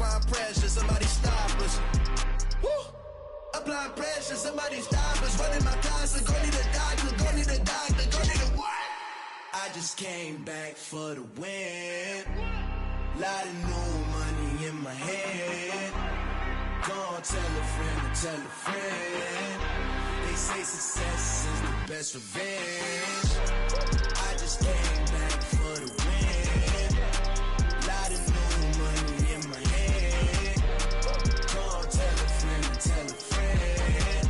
applying pressure, somebody stop us. Woo! Applying pressure, somebody stop us. Running my closet, go need a doctor, go need a doctor, go need a what? I just came back for the win. Lot of new money in my head. Gonna tell a friend to tell a friend. They say success is the best revenge. I just came back for the win. Lot of new money in my head. Gonna tell a friend to tell a friend.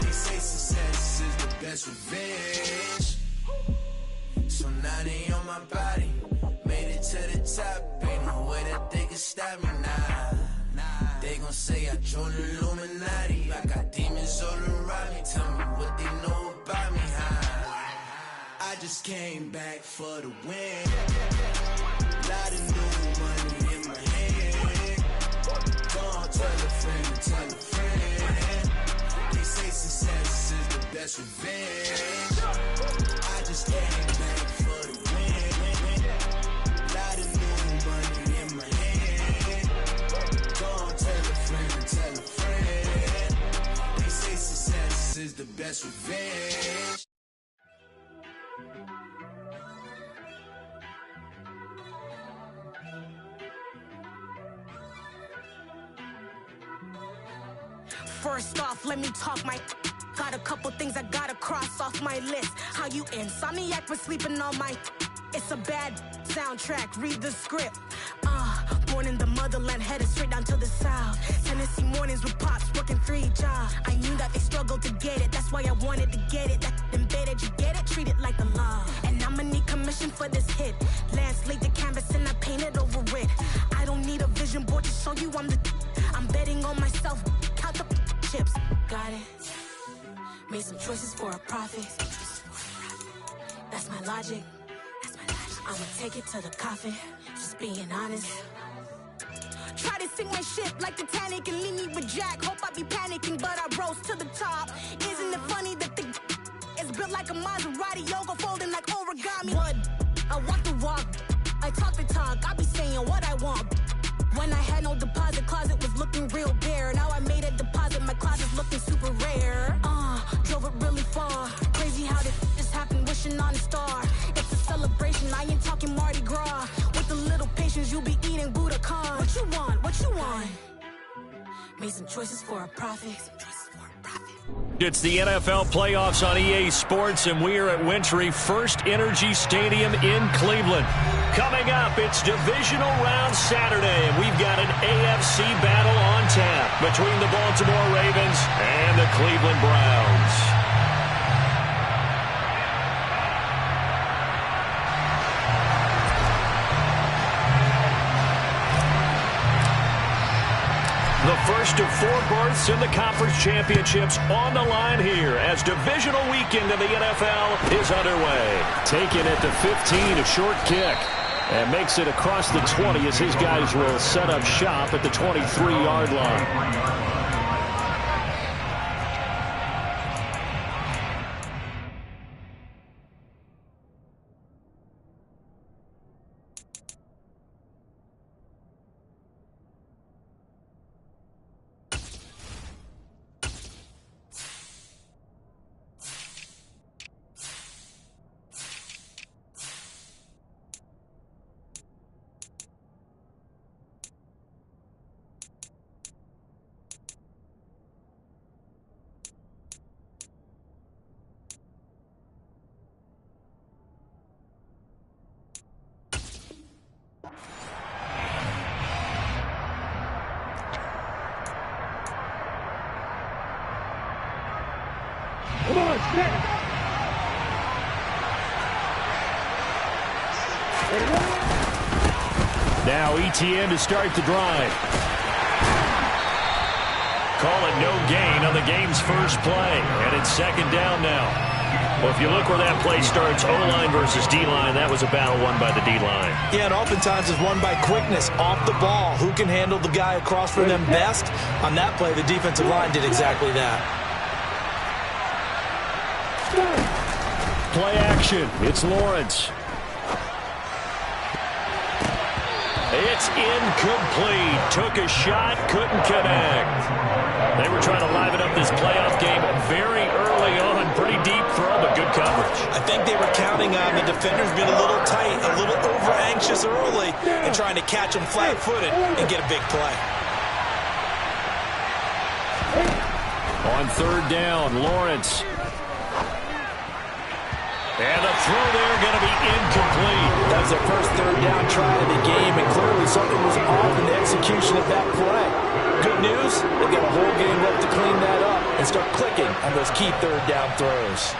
They say success is the best revenge. So now they on my body. Made it to the top. Ain't no way that they can stop me now. They gon' say I joined the Illuminati. I got demons all around me. Tell me what they know about me, huh? I just came back for the win. Lot of new money in my head. Gonna tell a friend to tell a friend. They say success is the best revenge. I just came back for the win. Lot of new money in my head. Gonna tell a friend to tell a friend. They say success is the best revenge. First off, let me talk my. Got a couple things I gotta cross off my list. How you insomniac for sleeping on my. It's a bad soundtrack, read the script. Born in the motherland, headed straight down to the south. Tennessee mornings with pops, working 3 jobs. I knew that they struggled to get it, that's why I wanted to get it. That embedded, you get it, treat it like the law. And I'ma need commission for this hit. Lance laid the canvas and I painted over it. I don't need a vision board to show you I'm the. I'm betting on myself, count the chips. Got it. Made some choices for a profit. That's my logic. I'ma take it to the coffin, just being honest. Try to sink my ship like Titanic and leave me with Jack. Hope I be panicking, but I rose to the top. Isn't it funny that the is built like a Maserati, yoga folding like origami? What? I walk the walk, I talk the talk, I be saying what I want. When I had no deposit, closet was looking real bare. Now I made a deposit, my closet's looking super rare. Drove it really far. Crazy how this just happened, wishing on a star. It's a celebration, I ain't talking Mardi Gras. With a little patience, you'll be eating Budokan. What you want? What you want? Made some choices for a profit. It's the NFL playoffs on EA Sports, and we are at Wintry First Energy Stadium in Cleveland. Coming up, it's Divisional Round Saturday, and we've got an AFC battle on tap between the Baltimore Ravens and the Cleveland Browns. The first of 4 berths in the conference championships on the line here as divisional weekend of the NFL is underway. Taking it to 15, a short kick. And makes it across the 20 as his guys will set up shop at the 23-yard line. Now ETN to start the drive. Call it no gain on the game's first play, and it's second down now. Well, if you look where that play starts, O-line versus D-line, that was a battle won by the D-line. Yeah, and oftentimes it's won by quickness off the ball. Who can handle the guy across from them best? On that play, the defensive line did exactly that. Play action. It's Lawrence. It's incomplete. Took a shot, couldn't connect. They were trying to liven up this playoff game very early on. Pretty deep throw, but good coverage. I think they were counting on the defenders being a little tight, a little over-anxious early, and trying to catch them flat-footed and get a big play. On third down, Lawrence. And the throw there going to be incomplete. That was their first third down try of the game, and clearly something was off in the execution of that play. Good news, they've got a whole game left to clean that up and start clicking on those key third down throws.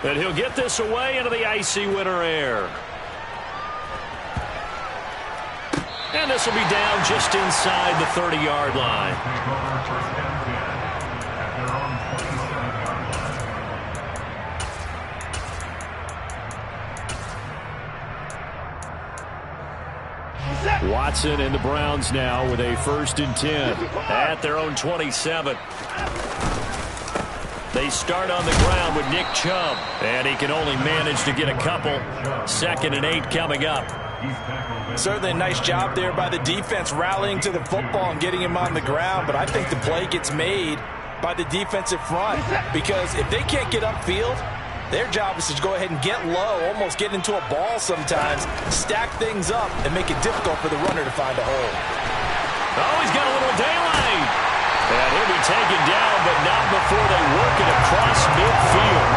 And he'll get this away into the icy winter air. And this will be down just inside the 30-yard line. Watson and the Browns now with a 1st and 10 at their own 27. They start on the ground with Nick Chubb, and he can only manage to get a couple. 2nd and 8 coming up. Certainly a nice job there by the defense rallying to the football and getting him on the ground, but I think the play gets made by the defensive front because if they can't get upfield, their job is to go ahead and get low, almost get into a ball sometimes, stack things up, and make it difficult for the runner to find a hole. Oh, he's got a little daylight. And he'll be taken down, but not before they work it across midfield.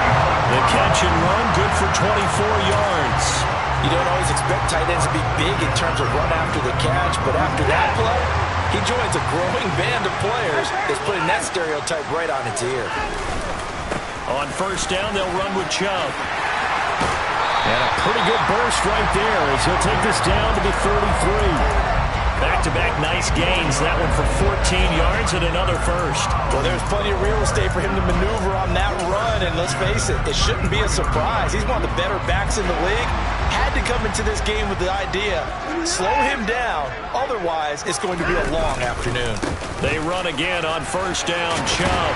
The catch and run, good for 24 yards. You don't always expect tight ends to be big in terms of run after the catch, but after that play, he joins a growing band of players that's putting that stereotype right on its ear. On 1st down, they'll run with Chubb. And a pretty good burst right there as he'll take this down to the 33. Back-to-back nice gains. That one for 14 yards and another 1st. Well, there's plenty of real estate for him to maneuver on that run, and let's face it, it shouldn't be a surprise. He's one of the better backs in the league. Had to come into this game with the idea, slow him down, otherwise it's going to be a long afternoon. They run again on 1st down, Chubb.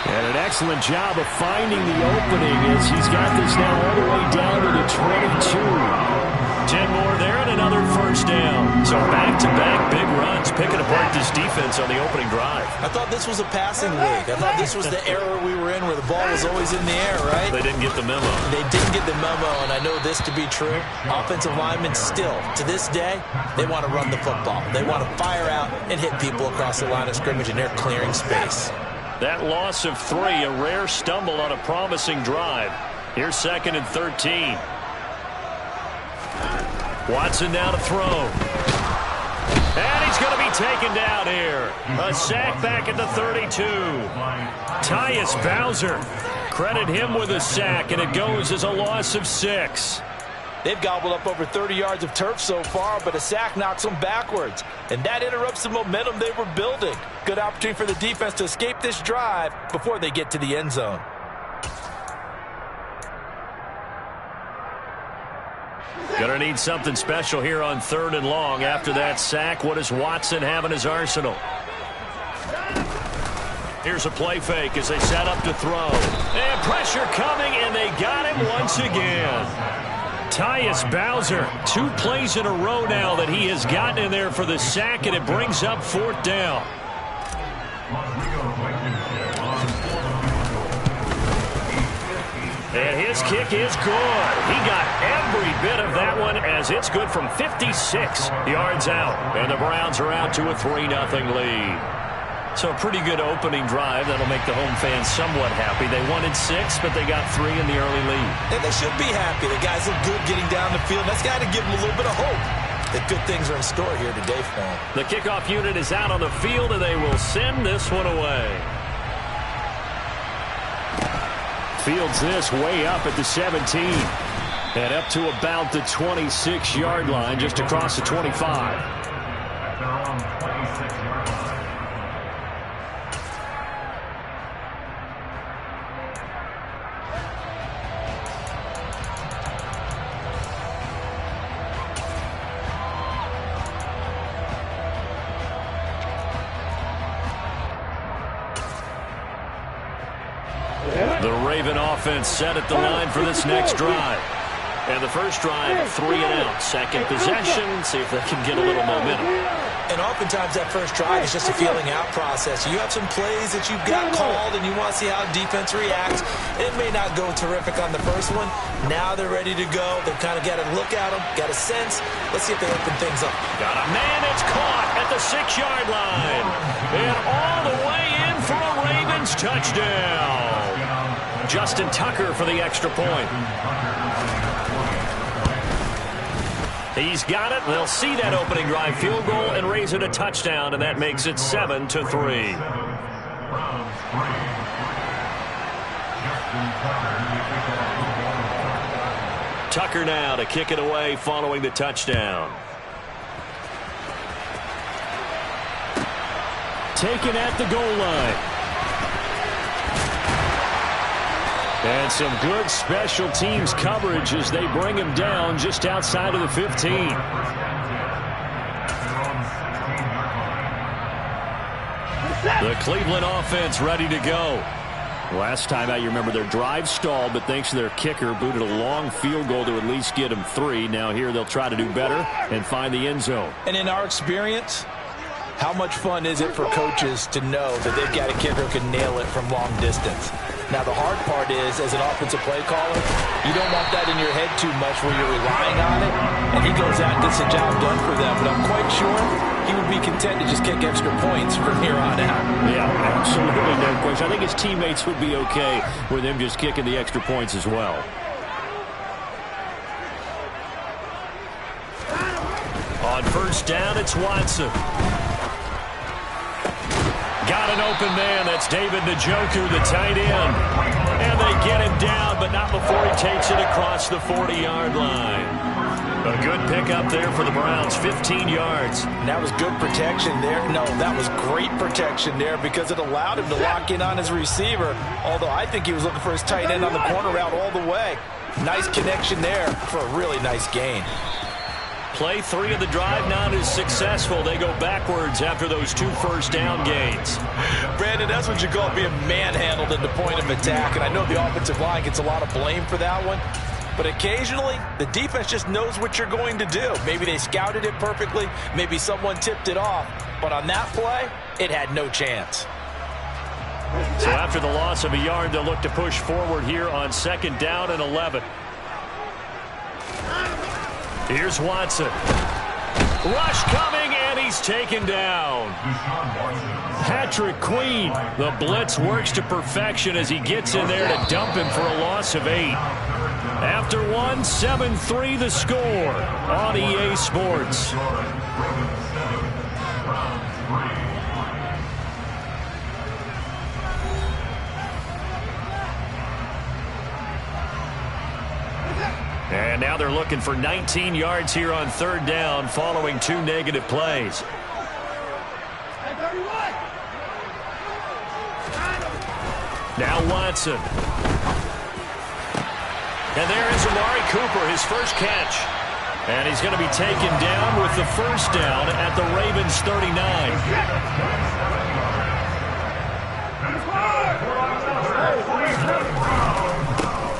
And an excellent job of finding the opening as he's got this now all the way down to the 22. 10 more there and another 1st down. So back-to-back big runs, picking apart this defense on the opening drive. I thought this was a passing league. I thought this was the era we were in where the ball was always in the air, right? They didn't get the memo. They didn't get the memo, and I know this to be true. Offensive linemen still, to this day, they want to run the football. They want to fire out and hit people across the line of scrimmage, and they're clearing space. That loss of 3, a rare stumble on a promising drive. Here's 2nd and 13. Watson now to throw. And he's going to be taken down here. A sack back at the 32. Tyus Bowser. Credit him with a sack, and it goes as a loss of 6. They've gobbled up over 30 yards of turf so far, but a sack knocks them backwards. And that interrupts the momentum they were building. Good opportunity for the defense to escape this drive before they get to the end zone. Gonna need something special here on 3rd and long. After that sack, what does Watson have in his arsenal? Here's a play fake as they set up to throw. And pressure coming, and they got him once again. Tyus Bowser, 2 plays in a row now that he has gotten in there for the sack, and it brings up 4th down. And his kick is good. He got every bit of that one as it's good from 56 yards out. And the Browns are out to a 3-0 lead. So a pretty good opening drive. That'll make the home fans somewhat happy. They wanted 6, but they got 3 in the early lead. And they should be happy. The guys look good getting down the field. That's got to give them a little bit of hope that good things are in store here today for them. The kickoff unit is out on the field, and they will send this one away. Fields this way up at the 17. And up to about the 26-yard line, just across the 25. Yeah. The Raven offense set at the line for this next drive. And the first drive, 3 and out. Second possession, see if they can get a little momentum. And oftentimes that first drive is just a feeling out process. You have some plays that you've got called and you want to see how defense reacts. It may not go terrific on the first one. Now they're ready to go. They've kind of got a look at them, got a sense. Let's see if they open things up. Got a man that's caught at the 6-yard line. And all the way in for a Ravens touchdown. Justin Tucker for the extra point. He's got it. They'll see that opening drive field goal and raise it a touchdown, and that makes it 7-3. Tucker now to kick it away following the touchdown. Taken at the goal line. And some good special teams coverage as they bring him down just outside of the 15. The Cleveland offense ready to go. Last time out, you remember their drive stalled, but thanks to their kicker, booted a long field goal to at least get them 3. Now here they'll try to do better and find the end zone. And in our experience, how much fun is it for coaches to know that they've got a kicker who can nail it from long distance? Now, the hard part is, as an offensive play caller, you don't want that in your head too much where you're relying on it, and he goes out and gets the job done for them. But I'm quite sure he would be content to just kick extra points from here on out. Yeah, absolutely no question. I think his teammates would be okay with him just kicking the extra points as well. On first down, it's Watson. Got an open man. That's David Njoku, the tight end. And they get him down, but not before he takes it across the 40-yard line. A good pickup there for the Browns, 15 yards. And that was good protection there. No, that was great protection there because it allowed him to lock in on his receiver, although I think he was looking for his tight end on the corner route all the way. Nice connection there for a really nice gain. Play 3 of the drive not as successful. They go backwards after those 2 first down gains. Brandon, that's what you call being manhandled at the point of attack. And I know the offensive line gets a lot of blame for that one. But occasionally, the defense just knows what you're going to do. Maybe they scouted it perfectly. Maybe someone tipped it off. But on that play, it had no chance. So after the loss of a yard, they'll look to push forward here on 2nd down and 11. Here's Watson. Rush coming, and he's taken down. Patrick Queen. The blitz works to perfection as he gets in there to dump him for a loss of 8. After 1, 7-3 the score on EA Sports. And now they're looking for 19 yards here on 3rd down following 2 negative plays. Now Watson. And there is Amari Cooper, his first catch. And he's going to be taken down with the first down at the Ravens 39.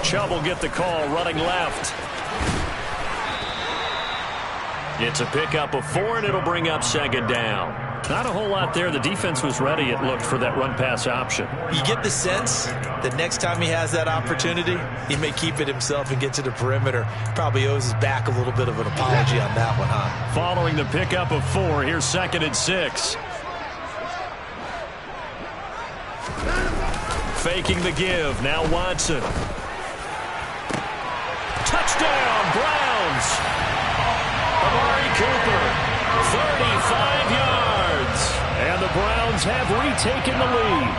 Chubb will get the call running left. It's a pickup of 4, and it'll bring up 2nd down. Not a whole lot there. The defense was ready, it looked, for that run-pass option. You get the sense that next time he has that opportunity, he may keep it himself and get to the perimeter. Probably owes his back a little bit of an apology on that one, huh? Following the pickup of 4, here's 2nd and 6. Faking the give. Now Watson. Touchdown, Browns. Amari Cooper, 35 yards. And the Browns have retaken the lead.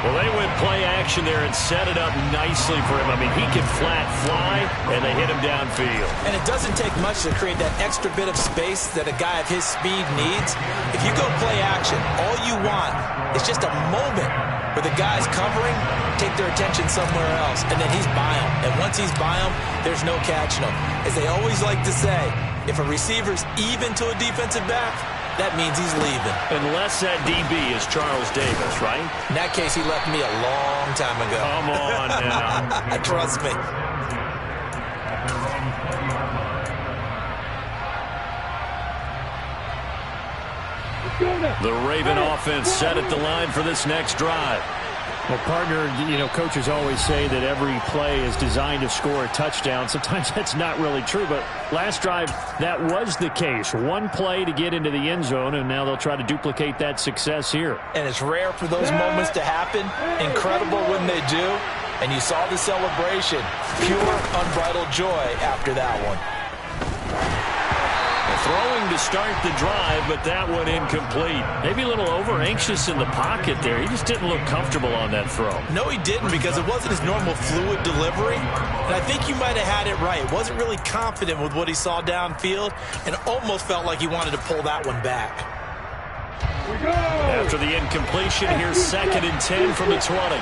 Well, they went play action there and set it up nicely for him. I mean, he can flat fly, and they hit him downfield. And it doesn't take much to create that extra bit of space that a guy of his speed needs. If you go play action, all you want is just a moment where the guys covering take their attention somewhere else, and then he's by him. And once he's by him, there's no catching him. As they always like to say, if a receiver's even to a defensive back, that means he's leaving. Unless that DB is Charles Davis, right? In that case, he left me a long time ago. Come on now. Trust me. The Raven offense set at the line for this next drive. Well, partner, coaches always say that every play is designed to score a touchdown. Sometimes that's not really true, but last drive, that was the case. One play to get into the end zone, and now they'll try to duplicate that success here. And it's rare for those moments to happen. Incredible when they do. And you saw the celebration. Pure, unbridled joy after that one. Throwing to start the drive, but that one incomplete. Maybe a little over-anxious in the pocket there. He just didn't look comfortable on that throw. No, he didn't, because it wasn't his normal fluid delivery. And I think you might have had it right. Wasn't really confident with what he saw downfield and almost felt like he wanted to pull that one back. After the incompletion, here's 2nd and 10 from the 20.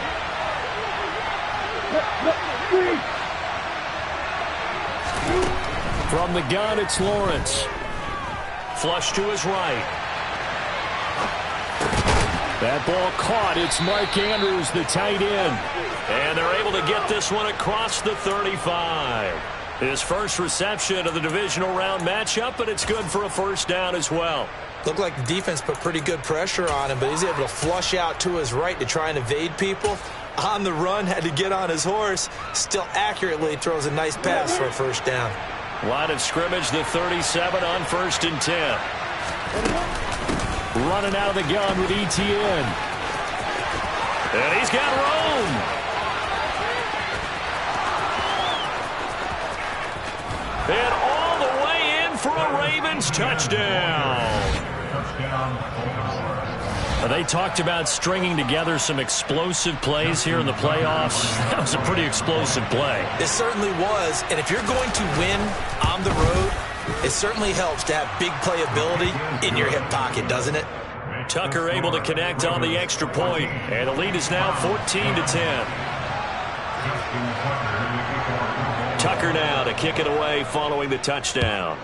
From the gun, it's Lawrence. Flush to his right. That ball caught. It's Mark Andrews, the tight end. And they're able to get this one across the 35. His first reception of the divisional round matchup, but it's good for a first down as well. Looked like the defense put pretty good pressure on him, but he's able to flush out to his right to try and evade people. On the run, had to get on his horse. Still accurately throws a nice pass for a first down. Line of scrimmage, the 37 on 1st and 10. Running out of the gun with Etienne. And he's got room. And all the way in for a Ravens touchdown. They talked about stringing together some explosive plays here in the playoffs. That was a pretty explosive play. It certainly was. And if you're going to win on the road, it certainly helps to have big playability in your hip pocket, doesn't it? Tucker able to connect on the extra point. And the lead is now 14-10. Tucker now to kick it away following the touchdown.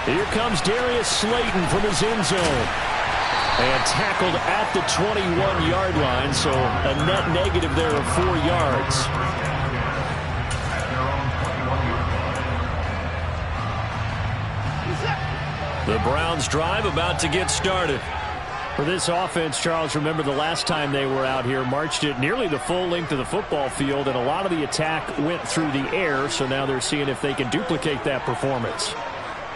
Here comes Darius Slayton from his end zone. And tackled at the 21-yard line, so a net negative there of 4 yards. The Browns drive about to get started. For this offense, Charles, remember the last time they were out here, marched it nearly the full length of the football field, and a lot of the attack went through the air, so now they're seeing if they can duplicate that performance.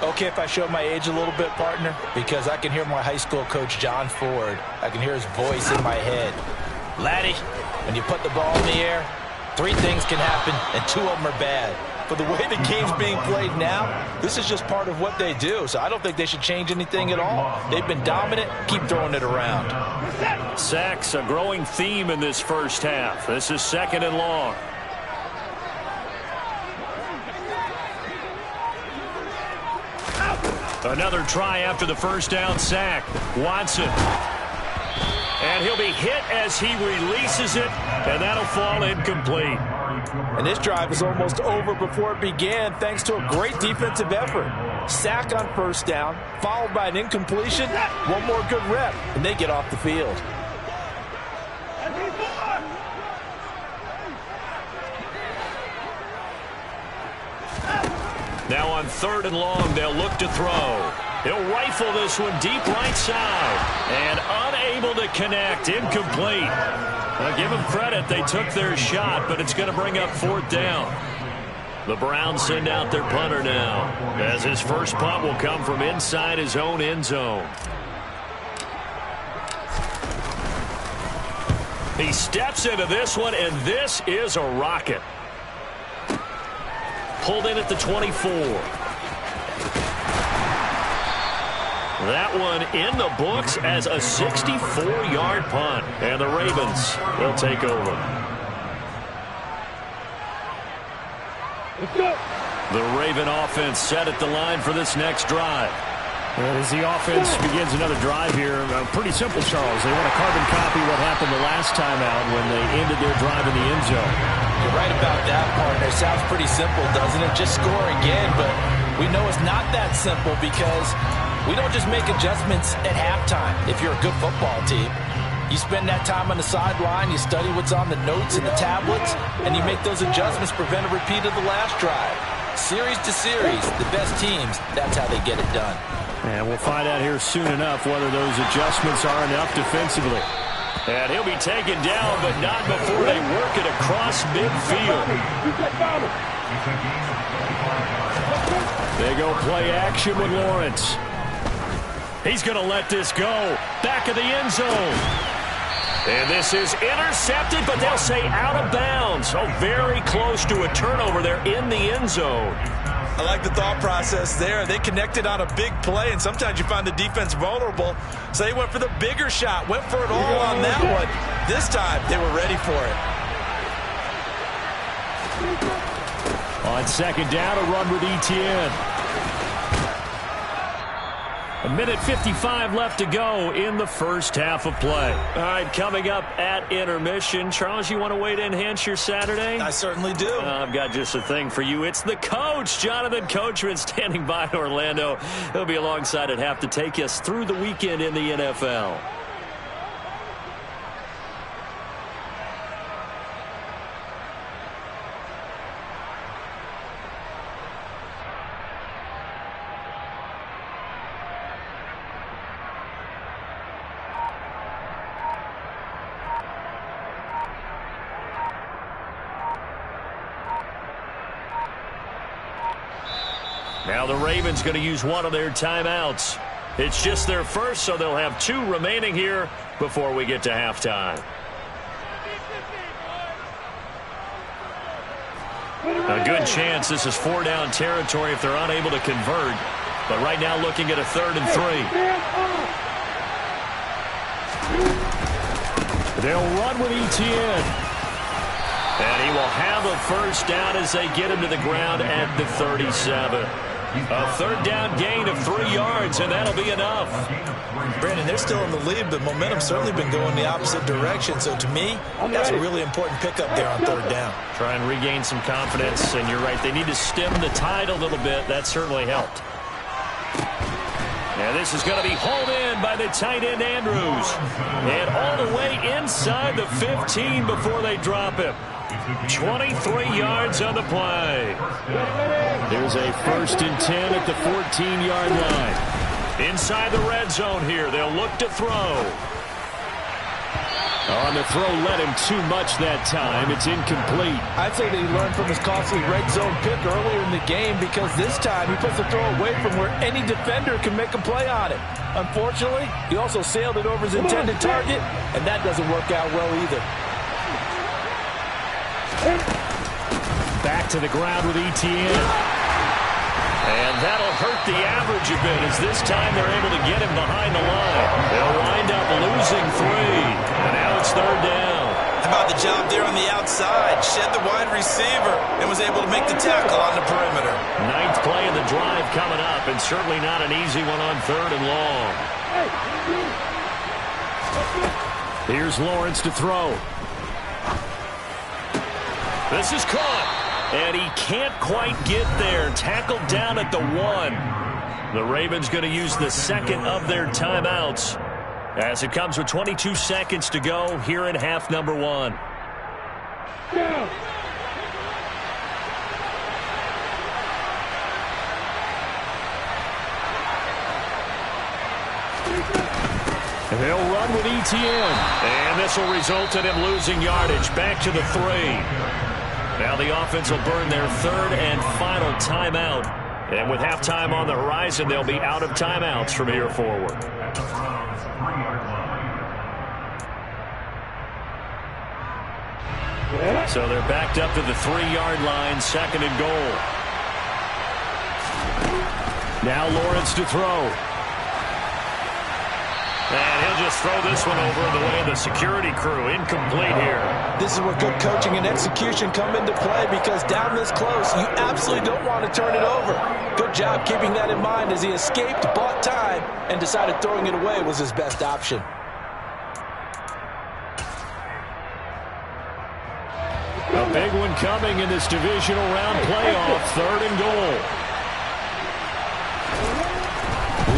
Okay, if I show my age a little bit, partner, because I can hear my high school coach, John Ford. I can hear his voice in my head. Laddie, when you put the ball in the air, 3 things can happen, and 2 of them are bad. But the way the game's being played now, this is just part of what they do. So I don't think they should change anything at all. They've been dominant. Keep throwing it around. Sacks, a growing theme in this first half. This is 2nd and long. Another try after the first down sack. Watson. And he'll be hit as he releases it, and that'll fall incomplete. And this drive is almost over before it began thanks to a great defensive effort. Sack on first down, followed by an incompletion. One more good rep, and they get off the field. Now on 3rd and long, they'll look to throw. He'll rifle this one deep right side. And unable to connect. Incomplete. Now give them credit. They took their shot, but it's going to bring up 4th down. The Browns send out their punter now, as his first punt will come from inside his own end zone. He steps into this one, and this is a rocket. Pulled in at the 24. That one in the books as a 64-yard punt. And the Ravens, they'll take over. The Raven offense set at the line for this next drive. And as the offense begins another drive here, pretty simple, Charles. They want to carbon copy what happened the last time out when they ended their drive in the end zone. You're right about that, partner. Sounds pretty simple, doesn't it? Just score again, but We know it's not that simple because we don't just make adjustments at halftime if you're a good football team. You spend that time on the sideline, you study what's on the notes and the tablets, and you make those adjustments, prevent a repeat of the last drive. Series to series, the best teams, that's how they get it done. And we'll find out here soon enough whether those adjustments are enough defensively. And he'll be taken down, but not before they work it across midfield. They go play action with Lawrence. He's going to let this go. Back of the end zone. And this is intercepted, but they'll say out of bounds. Oh, very close to a turnover there in the end zone. I like the thought process there. They connected on a big play, and sometimes you find the defense vulnerable. So they went for the bigger shot, went for it all on that one. This time, they were ready for it. On second down, a run with Etienne. 1:55 left to go in the first half of play. All right, coming up at intermission. Charles, you want to wait to enhance your Saturday? I certainly do. I've got just a thing for you. It's the coach, Jonathan Coachman, standing by in Orlando. He'll be alongside at half to take us through the weekend in the NFL. Now the Ravens going to use one of their timeouts. It's just their first, so they'll have 2 remaining here before we get to halftime. A good chance this is 4-down territory if they're unable to convert. But right now looking at a 3rd and 3. They'll run with Etienne. And he will have a first down as they get him to the ground at the 37. A 3rd down gain of 3 yards, and that'll be enough. Brandon, they're still in the lead, but momentum's certainly been going the opposite direction. So to me, that's a really important pickup there on 3rd down. Try and regain some confidence, and you're right. They need to stem the tide a little bit. That certainly helped. And this is going to be hauled in by the tight end, Andrews. And all the way inside the 15 before they drop him. 23 yards on the play. There's a 1st and 10 at the 14-yard line. Inside the red zone here. They'll look to throw. On the throw, led him too much that time. It's incomplete. I'd say that he learned from his costly red zone pick earlier in the game because this time he puts the throw away from where any defender can make a play on it. Unfortunately, he also sailed it over his intended target, and that doesn't work out well either. Back to the ground with Etienne. And that'll hurt the average a bit as this time they're able to get him behind the line. They'll wind up losing 3. And now it's 3rd down. How about the job there on the outside? Shed the wide receiver and was able to make the tackle on the perimeter. 9th play of the drive coming up, and certainly not an easy one on 3rd and long. Here's Lawrence to throw. This is caught, and he can't quite get there. Tackled down at the 1. The Ravens going to use the 2nd of their timeouts as it comes with 22 seconds to go here in half number 1. And they'll run with Etienne. And this will result in him losing yardage. Back to the 3. Now the offense will burn their 3rd and final timeout. And with halftime on the horizon, they'll be out of timeouts from here forward. So they're backed up to the 3-yard line, 2nd and goal. Now Lawrence to throw. And he'll just throw this one over the way of the security crew. Incomplete here. This is where good coaching and execution come into play because down this close, you absolutely don't want to turn it over. Good job keeping that in mind as he escaped, bought time, and decided throwing it away was his best option. A big one coming in this divisional round playoff. 3rd and goal.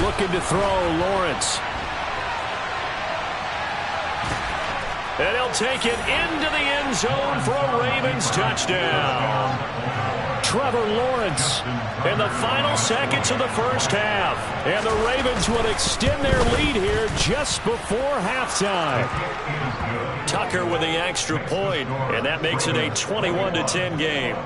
Looking to throw, Lawrence. And he'll take it into the end zone for a Ravens touchdown. Trevor Lawrence in the final seconds of the first half. And the Ravens will extend their lead here just before halftime. Tucker with the extra point, and that makes it a 21-10 game.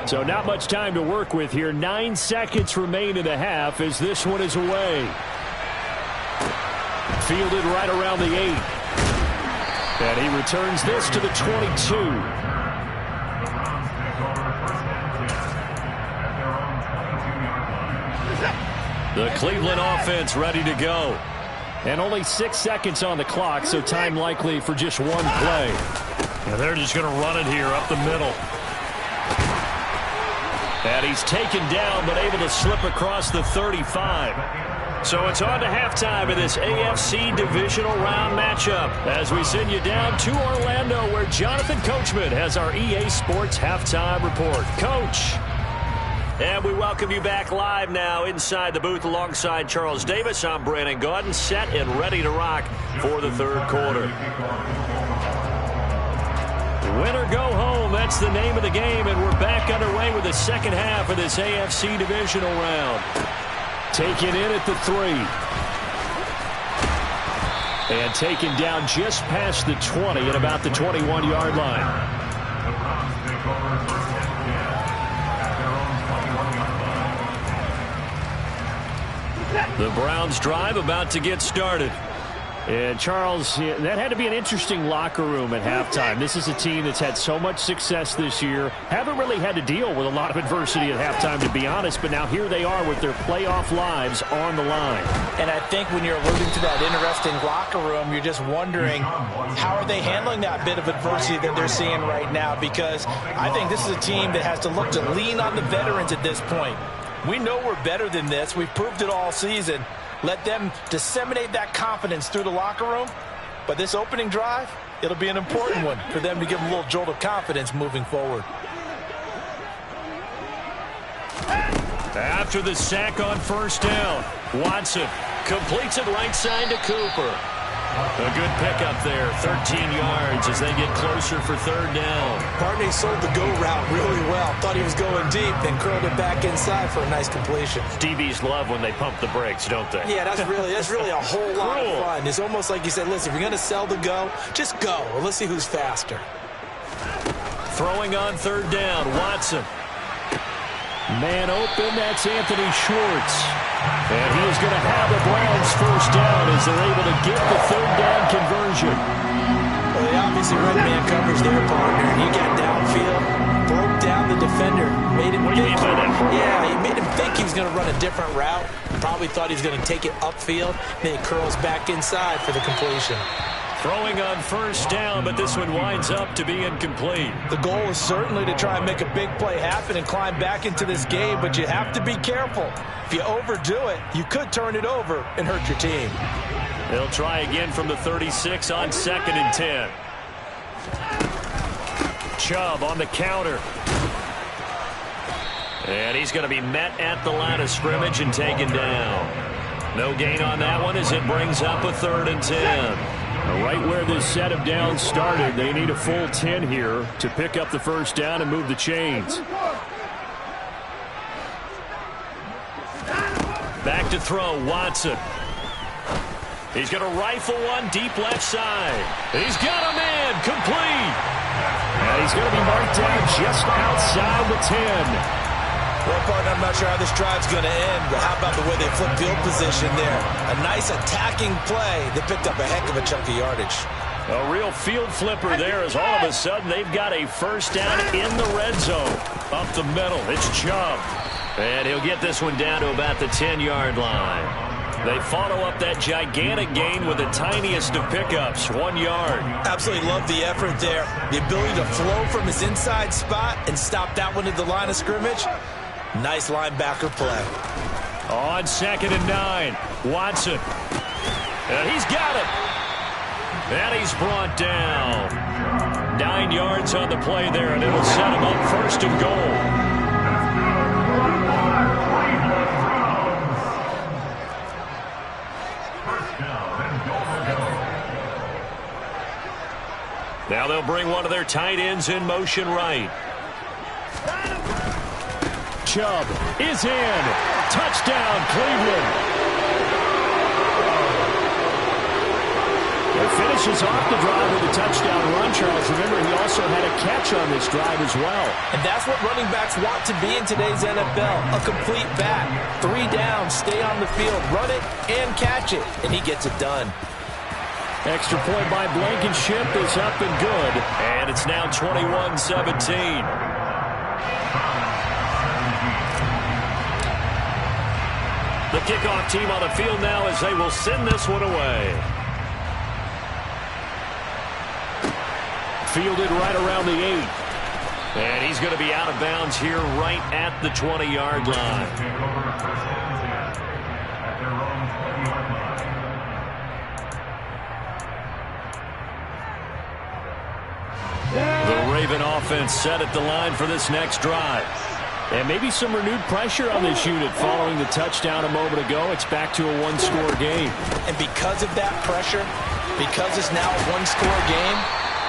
So not much time to work with here. 9 seconds remain in the half as this one is away. Fielded right around the 8. And he returns this to the 22. The Cleveland offense ready to go. And only 6 seconds on the clock, so time likely for just one play. And they're just going to run it here up the middle. And he's taken down, but able to slip across the 35. So it's on to halftime in this AFC divisional round matchup as we send you down to Orlando where Jonathan Coachman has our EA Sports halftime report. Coach. And we welcome you back live now inside the booth alongside Charles Davis. I'm Brandon Gaudin, set and ready to rock for the third quarter. Win or go home, that's the name of the game, and we're back underway with the second half of this AFC divisional round. Taken in at the 3. And taken down just past the 20 at about the 21-yard line. The Browns drive about to get started. And, Charles, that had to be an interesting locker room at halftime. This is a team that's had so much success this year. Haven't really had to deal with a lot of adversity at halftime, to be honest. But now here they are with their playoff lives on the line. And I think when you're alluding to that interesting locker room, you're just wondering how are they handling that bit of adversity that they're seeing right now? Because I think this is a team that has to look to lean on the veterans at this point. We know we're better than this. We've proved it all season. Let them disseminate that confidence through the locker room. But this opening drive, it'll be an important one for them to give them a little jolt of confidence moving forward. After the sack on first down, Watson completes it right side to Cooper. A good pickup there, 13 yards as they get closer for third down. Barney sold the go route really well. Thought he was going deep, then curled it back inside for a nice completion. DBs love when they pump the brakes, don't they? Yeah, that's really a whole lot of fun. It's almost like you said, listen, if you're going to sell the go, just go. Well, let's see who's faster. Throwing on third down, Watson. Man open, that's Anthony Schwartz. And he is going to have the Browns first down as they're able to get the third down conversion. Well, they obviously read man coverage there, partner. He got downfield, broke down the defender, made him think. Yeah, he made him think he was going to run a different route. Probably thought he was going to take it upfield. Then he curls back inside for the completion. Throwing on first down, but this one winds up to be incomplete. The goal is certainly to try and make a big play happen and climb back into this game, but you have to be careful. If you overdo it, you could turn it over and hurt your team. They'll try again from the 36 on 2nd and 10. Chubb on the counter. And he's going to be met at the line of scrimmage and taken down. No gain on that one as it brings up a 3rd and 10. Right where this set of downs started, they need a full 10 here to pick up the first down and move the chains. Back to throw, Watson. He's going to rifle one deep left side. He's got a man, complete. And he's going to be marked down just outside the 10. Well, partner, I'm not sure how this drive's going to end, but how about the way they flip field position there? A nice attacking play that picked up a heck of a chunk of yardage. A real field flipper there as all of a sudden they've got a first down in the red zone. Up the middle, it's Chubb. And he'll get this one down to about the 10-yard line. They follow up that gigantic gain with the tiniest of pickups, 1 yard. Absolutely love the effort there. The ability to flow from his inside spot and stop that one at the line of scrimmage. Nice linebacker play. On 2nd and 9, Watson. And he's got it. And he's brought down. 9 yards on the play there, and it'll set him up 1st and goal. Now they'll bring one of their tight ends in motion right. Chubb is in. Touchdown, Cleveland. He finishes off the drive with a touchdown run, Charles. Remember, he also had a catch on this drive as well. And that's what running backs want to be in today's NFL, a complete back. 3 down, stay on the field, run it, and catch it. And he gets it done. Extra point by Blankenship is up and good. And it's now 21-17. The kickoff team on the field now as they will send this one away. Fielded right around the 8. And he's going to be out of bounds here right at the 20-yard line. The Raven offense set at the line for this next drive. And maybe some renewed pressure on this unit following the touchdown a moment ago. It's back to a one-score game. And because of that pressure, because it's now a one-score game,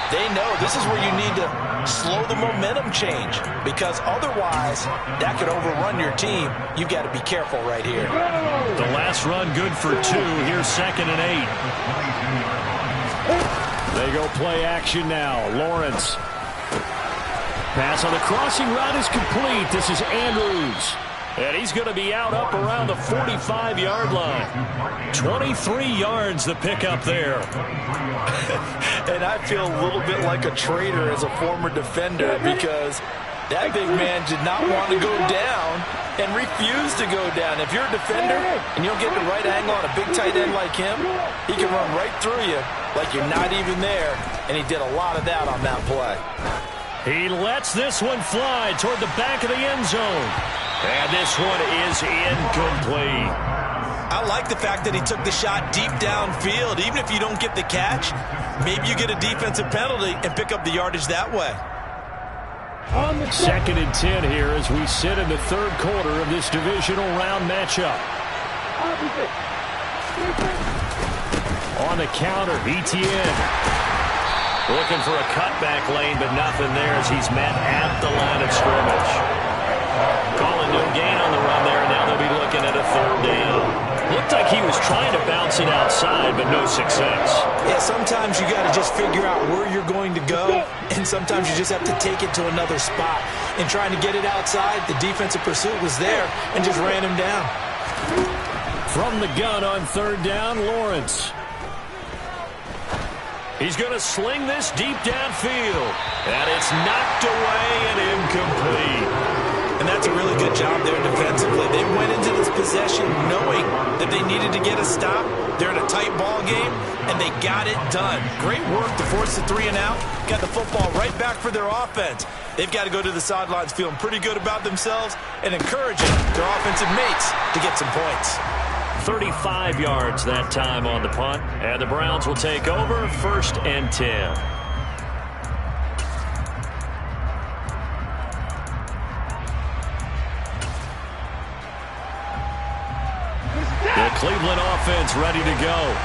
they know this is where you need to slow the momentum change, because otherwise that could overrun your team. You've got to be careful right here. The last run good for 2. Here's 2nd and 8. They go play action now. Lawrence. Pass on the crossing route is complete. This is Andrews. And he's going to be out up around the 45-yard line. 23 yards the pickup there. And I feel a little bit like a traitor as a former defender, because that big man did not want to go down and refused to go down. If you're a defender and you don't get the right angle on a big tight end like him, he can run right through you like you're not even there. And he did a lot of that on that play. He lets this one fly toward the back of the end zone. And this one is incomplete. I like the fact that he took the shot deep downfield. Even if you don't get the catch, maybe you get a defensive penalty and pick up the yardage that way. 2nd and 10 here as we sit in the 3rd quarter of this divisional round matchup. On the counter, Etienne. Looking for a cutback lane, but nothing there as he's met at the line of scrimmage. Calling no gain on the run there, and now they'll be looking at a 3rd down. Looked like he was trying to bounce it outside, but no success. Yeah, sometimes you got to just figure out where you're going to go, and sometimes you just have to take it to another spot. And trying to get it outside, the defensive pursuit was there and just ran him down. From the gun on 3rd down, Lawrence. He's going to sling this deep downfield. And it's knocked away and incomplete. And that's a really good job there defensively. They went into this possession knowing that they needed to get a stop. They're in a tight ball game, and they got it done. Great work to force the 3 and out. Got the football right back for their offense. They've got to go to the sidelines feeling pretty good about themselves and encouraging their offensive mates to get some points. 35 yards that time on the punt. And the Browns will take over 1st and 10. The Cleveland offense ready to go.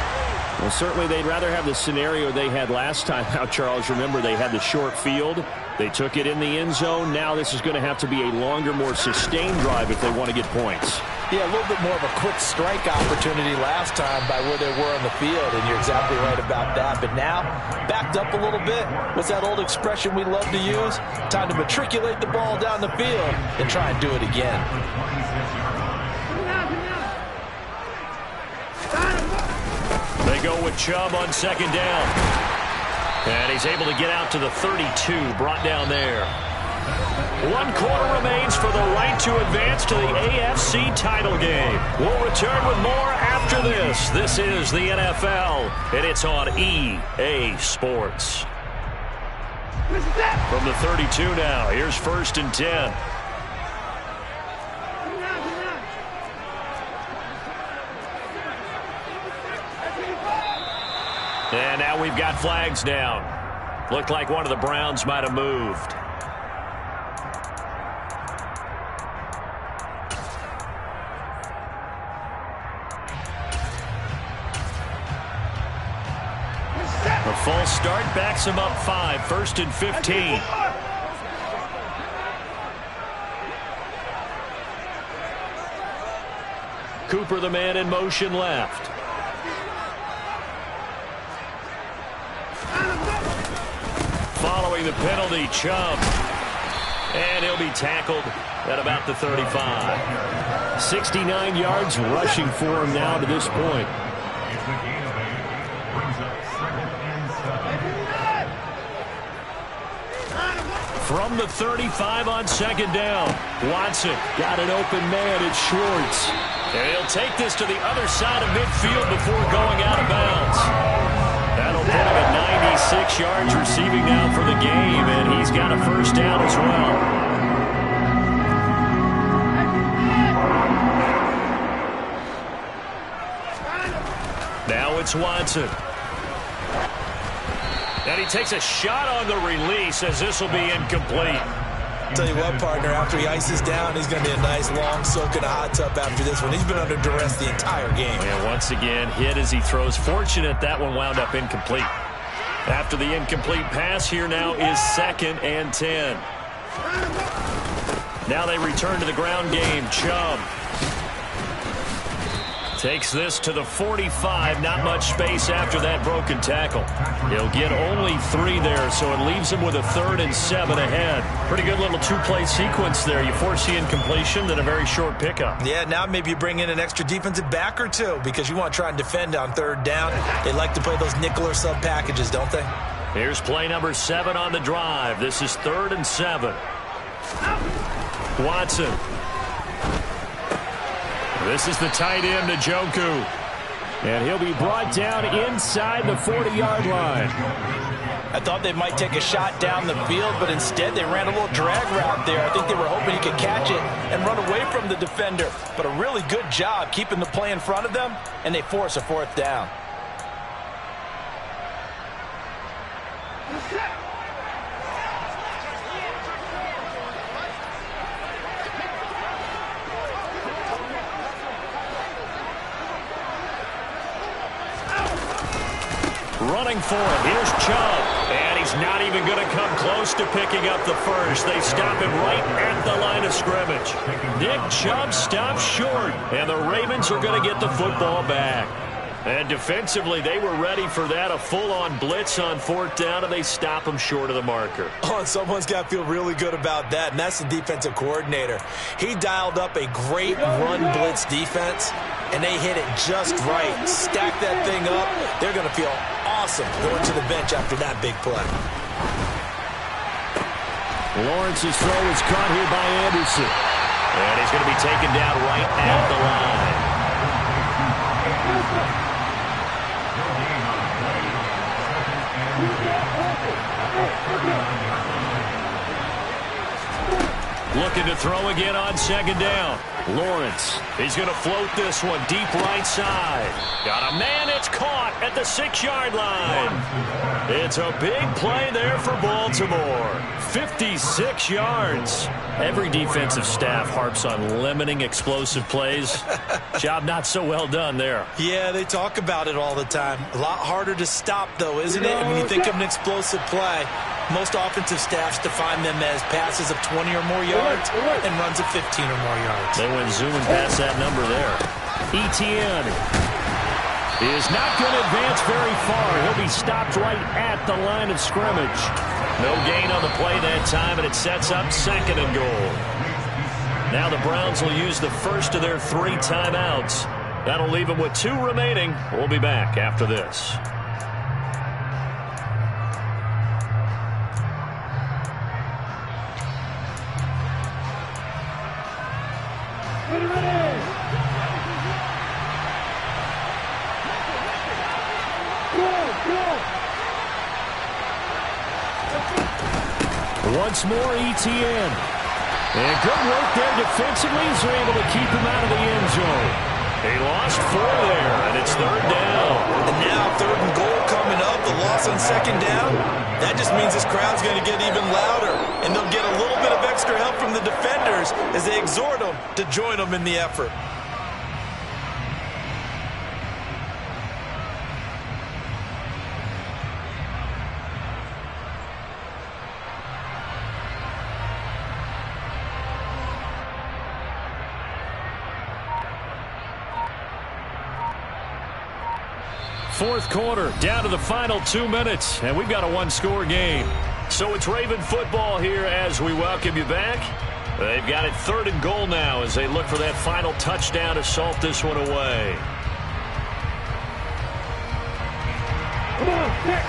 Well, certainly they'd rather have the scenario they had last time out, Charles. Remember, they had the short field. They took it in the end zone. Now this is going to have to be a longer, more sustained drive if they want to get points. Yeah, a little bit more of a quick strike opportunity last time by where they were on the field, and you're exactly right about that. But now, backed up a little bit. What's that old expression we love to use? Time to matriculate the ball down the field and try and do it again. They go with Chubb on 2nd down. And he's able to get out to the 32, brought down there. 1 quarter remains for the right to advance to the AFC title game. We'll return with more after this. This is the NFL, and it's on EA Sports. From the 32 now, here's 1st and 10. And now we've got flags down. Looked like one of the Browns might have moved. false start backs him up 5, 1st and 15. Cooper, the man in motion left. Following the penalty, Chubb. And he'll be tackled at about the 35. 69 yards rushing for him now to this point. From the 35 on 2nd down. Watson got an open man at Schwartz. And he'll take this to the other side of midfield before going out of bounds. That'll put him at 96 yards receiving now for the game, and he's got a 1st down as well. Now it's Watson. And he takes a shot on the release as this will be incomplete. Tell you what, partner, after he ices down, he's going to be a nice long soak in a hot tub after this one. He's been under duress the entire game. And once again, hit as he throws. Fortunate that one wound up incomplete. After the incomplete pass, here now is 2nd and 10. Now they return to the ground game. Chubb takes this to the 45. Not much space after that broken tackle. He'll get only 3 there, so it leaves him with a 3rd and 7 ahead. Pretty good little 2-play sequence there. You force the incompletion, then a very short pickup. Yeah, now maybe you bring in an extra defensive back or 2 because you want to try and defend on 3rd down. They like to play those nickel or sub packages, don't they? Here's play number 7 on the drive. This is 3rd and 7. Watson. This is the tight end, Njoku. And he'll be brought down inside the 40-yard line. I thought they might take a shot down the field, but instead they ran a little drag route there. I think they were hoping he could catch it and run away from the defender. But a really good job keeping the play in front of them, and they force a 4th down. Running for it. Here's Chubb. And he's not even going to come close to picking up the 1st. They stop him right at the line of scrimmage. Nick Chubb stops short. And the Ravens are going to get the football back. And defensively, they were ready for that. A full-on blitz on 4th down, and they stop him short of the marker. Oh, and someone's got to feel really good about that, and that's the defensive coordinator. He dialed up a great run blitz defense, and they hit it just right. Stack that thing up. They're going to feel awesome going to the bench after that big play. Lawrence's throw is caught here by Anderson. And he's going to be taken down right at the line. Looking to throw again on 2nd down. Lawrence, he's going to float this one deep right side. Got a man, it's caught at the 6-yard line. It's a big play there for Baltimore. 56 yards. Every defensive staff harps on limiting explosive plays. Job not so well done there. Yeah, they talk about it all the time. A lot harder to stop, though, isn't it? When you think of an explosive play, most offensive staffs define them as passes of 20 or more yards and runs of 15 or more yards. They went zooming past that number there. Etienne is not going to advance very far. He'll be stopped right at the line of scrimmage. No gain on the play that time, and it sets up 2nd and goal. Now the Browns will use the first of their 3 timeouts. That'll leave them with 2 remaining. We'll be back after this. Once more, Etienne. And good work there defensively as they're able to keep him out of the end zone. They lost 4 there, and it's 3rd down. And now 3rd and goal coming up. The loss on 2nd down. That just means this crowd's going to get even louder. And they'll get a little bit of extra help from the defenders as they exhort them to join them in the effort. fourth quarter, down to the final 2 minutes, and we've got a one-score game. So it's Raven football here as we welcome you back. They've got it 3rd and goal now as they look for that final touchdown to salt this one away. Come on, kick.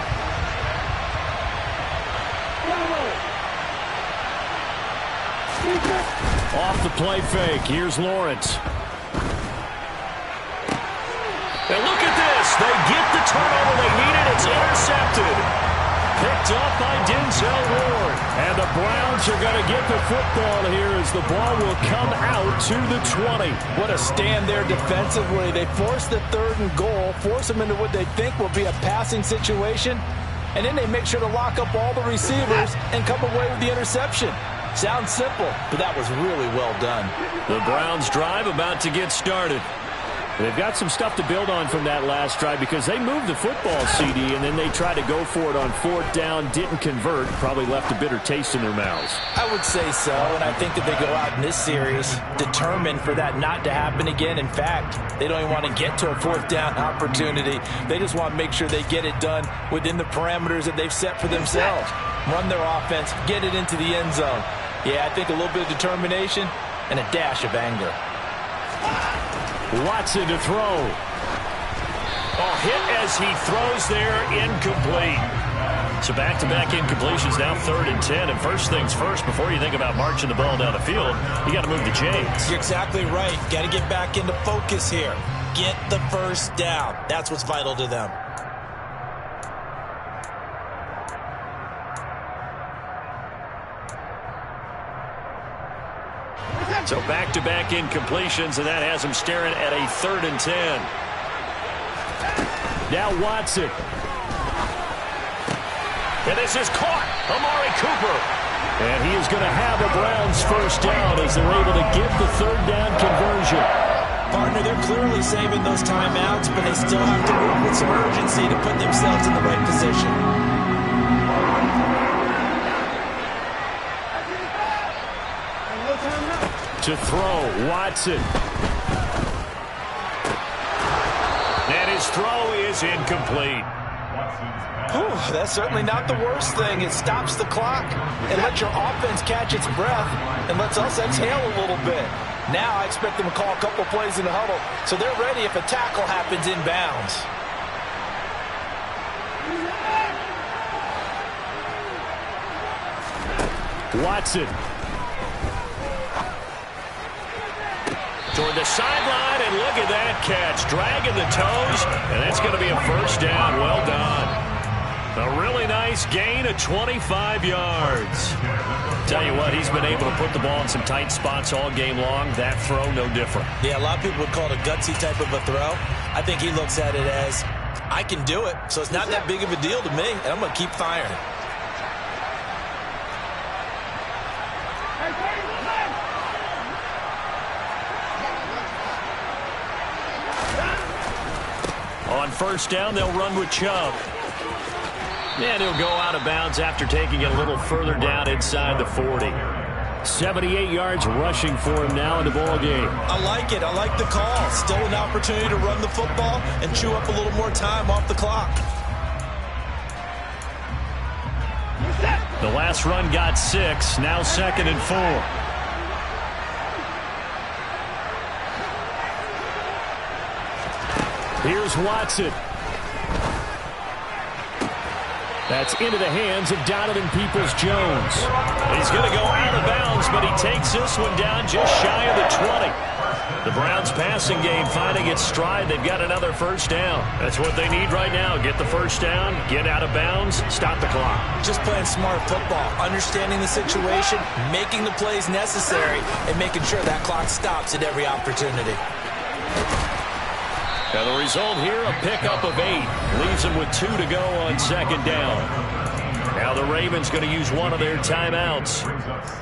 Off the play fake. Here's Lawrence. And look at this. They get the turnover they needed. It's intercepted. Picked up by Denzel Ward. And the Browns are going to get the football here as the ball will come out to the 20. What a stand there defensively. They force the 3rd and goal, force them into what they think will be a passing situation, and then they make sure to lock up all the receivers and come away with the interception. Sounds simple, but that was really well done. The Browns drive about to get started. They've got some stuff to build on from that last drive because they moved the football, CD, and then they tried to go for it on 4th down, didn't convert, probably left a bitter taste in their mouths. I would say so, and I think that they go out in this series determined for that not to happen again. In fact, they don't even want to get to a 4th down opportunity. They just want to make sure they get it done within the parameters that they've set for themselves. Run their offense, get it into the end zone. Yeah, I think a little bit of determination and a dash of anger. Watson to throw. Oh, hit as he throws there, incomplete. So back-to-back incompletions, now 3rd and 10. And first things first, before you think about marching the ball down the field, you got to move the chains. You're exactly right. Got to get back into focus here. Get the first down. That's what's vital to them. So back-to-back incompletions, and that has him staring at a 3rd and 10. Now Watson. And this is caught. Amari Cooper. And he is going to have the Browns first down as they're able to get the 3rd down conversion. Partner, they're clearly saving those timeouts, but they still have to work with some urgency to put themselves in the right position. To throw, Watson. And his throw is incomplete. Whew, that's certainly not the worst thing. It stops the clock and lets your offense catch its breath and lets us exhale a little bit. Now I expect them to call a couple plays in the huddle so they're ready if a tackle happens inbounds. Watson. Toward the sideline, and look at that catch. Dragging the toes, and that's going to be a first down. Well done. A really nice gain of 25 yards. Tell you what, he's been able to put the ball in some tight spots all game long. That throw, no different. Yeah, a lot of people would call it a gutsy type of a throw. I think he looks at it as, I can do it, so it's not that big of a deal to me, and I'm going to keep firing. On first down, they'll run with Chubb. And he'll go out of bounds after taking it a little further down inside the 40. 78 yards rushing for him now in the ball game. I like it. I like the call. Still an opportunity to run the football and chew up a little more time off the clock. The last run got 6. Now 2nd and 4. Here's Watson. That's into the hands of Donovan Peoples-Jones. He's going to go out of bounds, but he takes this one down just shy of the 20. The Browns passing game finding its stride. They've got another first down. That's what they need right now. Get the first down, get out of bounds, stop the clock. Just playing smart football, understanding the situation, making the plays necessary, and making sure that clock stops at every opportunity. And the result here, a pickup of 8. Leaves them with 2 to go on 2nd down. Now the Ravens going to use one of their timeouts.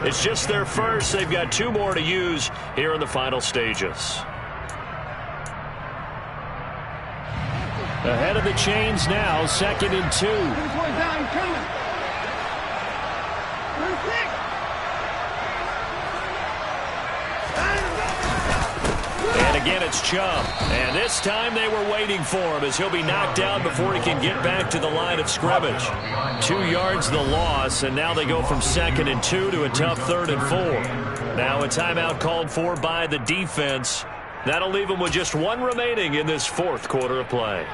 It's just their first. They've got 2 more to use here in the final stages. Ahead of the chains now, 2nd and 2. And Again, it's Chubb. And this time they were waiting for him as he'll be knocked down before he can get back to the line of scrimmage. 2 yards the loss, and now they go from 2nd and 2 to a tough 3rd and 4. Now a timeout called for by the defense. That'll leave them with just 1 remaining in this 4th quarter of play.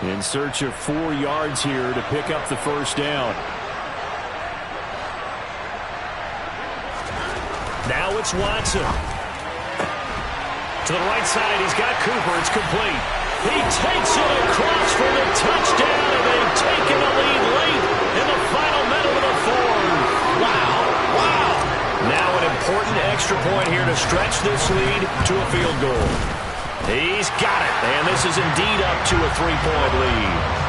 In search of 4 yards here to pick up the first down. Now it's Watson. To the right side, he's got Cooper. It's complete. He takes it across for the touchdown, and they've taken a lead late in the final minute of the 4th. Wow. Wow. Now an important extra point here to stretch this lead to a field goal. He's got it, and this is indeed up to a 3-point lead.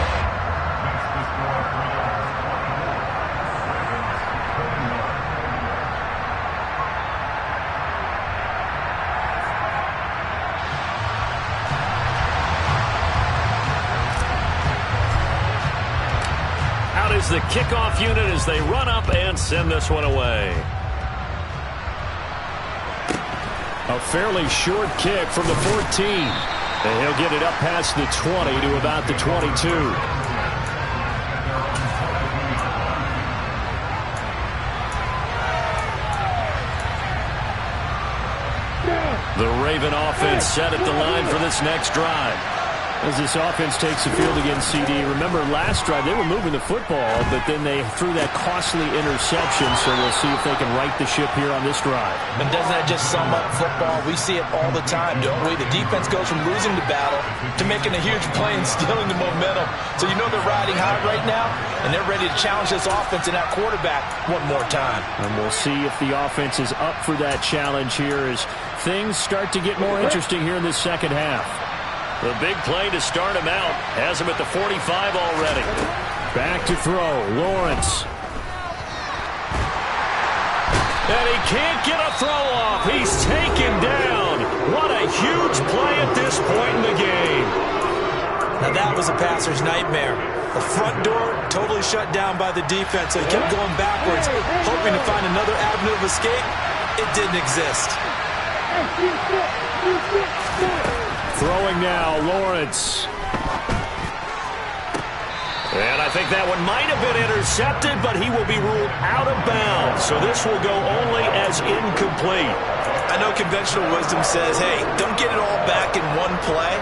Out is the kickoff unit as they run up and send this one away. A fairly short kick from the 14. And he'll get it up past the 20 to about the 22. The Raven offense set at the line for this next drive. As this offense takes the field against CD, remember last drive they were moving the football, but then they threw that costly interception, so we'll see if they can right the ship here on this drive. And doesn't that just sum up football? We see it all the time, don't we? The defense goes from losing the battle to making a huge play and stealing the momentum. So you know they're riding high right now, and they're ready to challenge this offense and that quarterback one more time. And we'll see if the offense is up for that challenge here as things start to get more interesting here in this second half. The big play to start him out has him at the 45 already. Back to throw, Lawrence. And he can't get a throw off. He's taken down. What a huge play at this point in the game. Now that was a passer's nightmare. The front door totally shut down by the defense, so he kept going backwards, hoping to find another avenue of escape. It didn't exist. Throwing now, Lawrence. And I think that one might have been intercepted, but he will be ruled out of bounds. So this will go only as incomplete. I know conventional wisdom says, hey, don't get it all back in one play.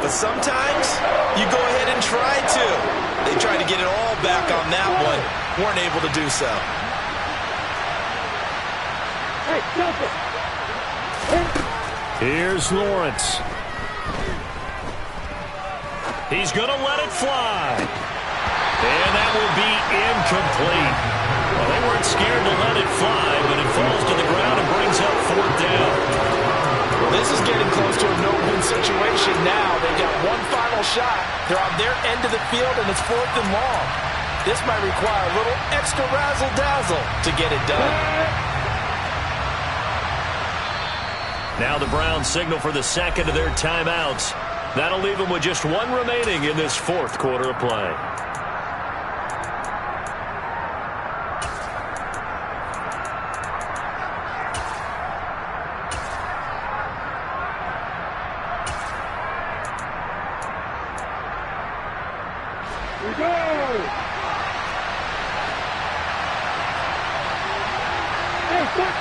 But sometimes you go ahead and try to. They tried to get it all back on that one. Weren't able to do so. Here's Lawrence. He's going to let it fly. And that will be incomplete. Well, they weren't scared to let it fly, but it falls to the ground and brings up 4th down. Well, this is getting close to a no-win situation now. They've got one final shot. They're on their end of the field, and it's 4th and long. This might require a little extra razzle-dazzle to get it done. Now the Browns signal for the second of their timeouts. That'll leave them with just 1 remaining in this 4th quarter of play. We go! Hey, stop.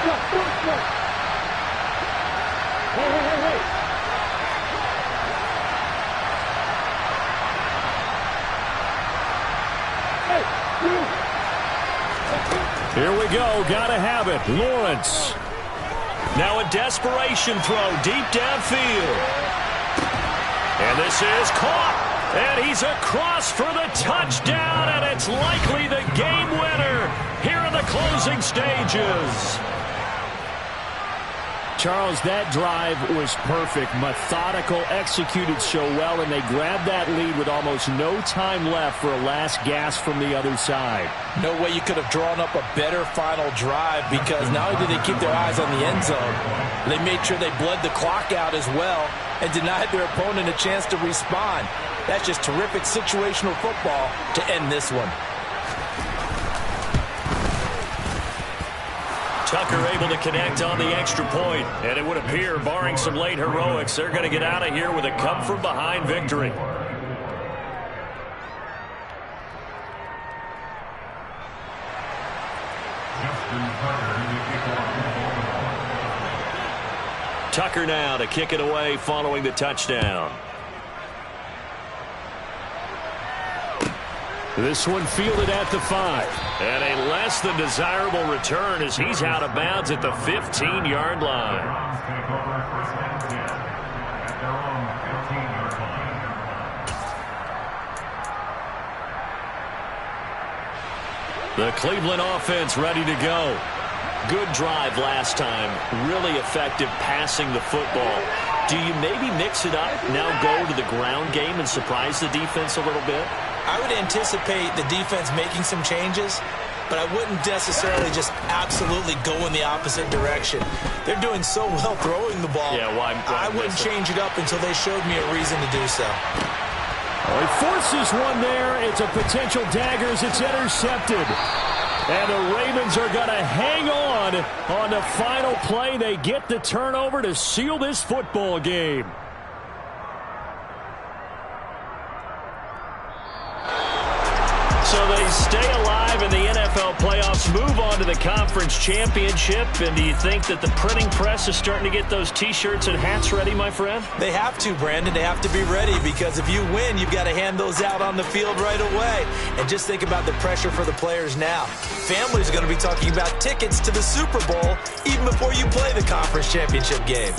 Hey. Here we go. Gotta have it. Lawrence. Now a desperation throw deep downfield. And this is caught. And he's across for the touchdown. And it's likely the game winner here in the closing stages. Charles, that drive was perfect, methodical, executed so well, and they grabbed that lead with almost no time left for a last gasp from the other side. No way you could have drawn up a better final drive, because not only did they keep their eyes on the end zone, they made sure they bled the clock out as well and denied their opponent a chance to respond. That's just terrific situational football to end this one. Tucker able to connect on the extra point. And it would appear, barring some late heroics, they're going to get out of here with a come-from-behind victory. Tucker now to kick it away following the touchdown. This one fielded at the 5. And a less than desirable return as he's out of bounds at the 15-yard line. The Cleveland offense ready to go. Good drive last time. Really effective passing the football. Do you maybe mix it up, now go to the ground game and surprise the defense a little bit? I would anticipate the defense making some changes, but I wouldn't necessarily just absolutely go in the opposite direction. They're doing so well throwing the ball. Yeah, why I wouldn't change it up until they showed me a reason to do so. Well, he forces one there. It's a potential dagger as it's intercepted. And the Ravens are going to hang on the final play. They get the turnover to seal this football game. So they stay alive in the NFL playoffs, move on to the conference championship. And do you think that the printing press is starting to get those T-shirts and hats ready, my friend? They have to, Brandon. They have to be ready because if you win, you've got to hand those out on the field right away. And just think about the pressure for the players now. Families are going to be talking about tickets to the Super Bowl even before you play the conference championship game.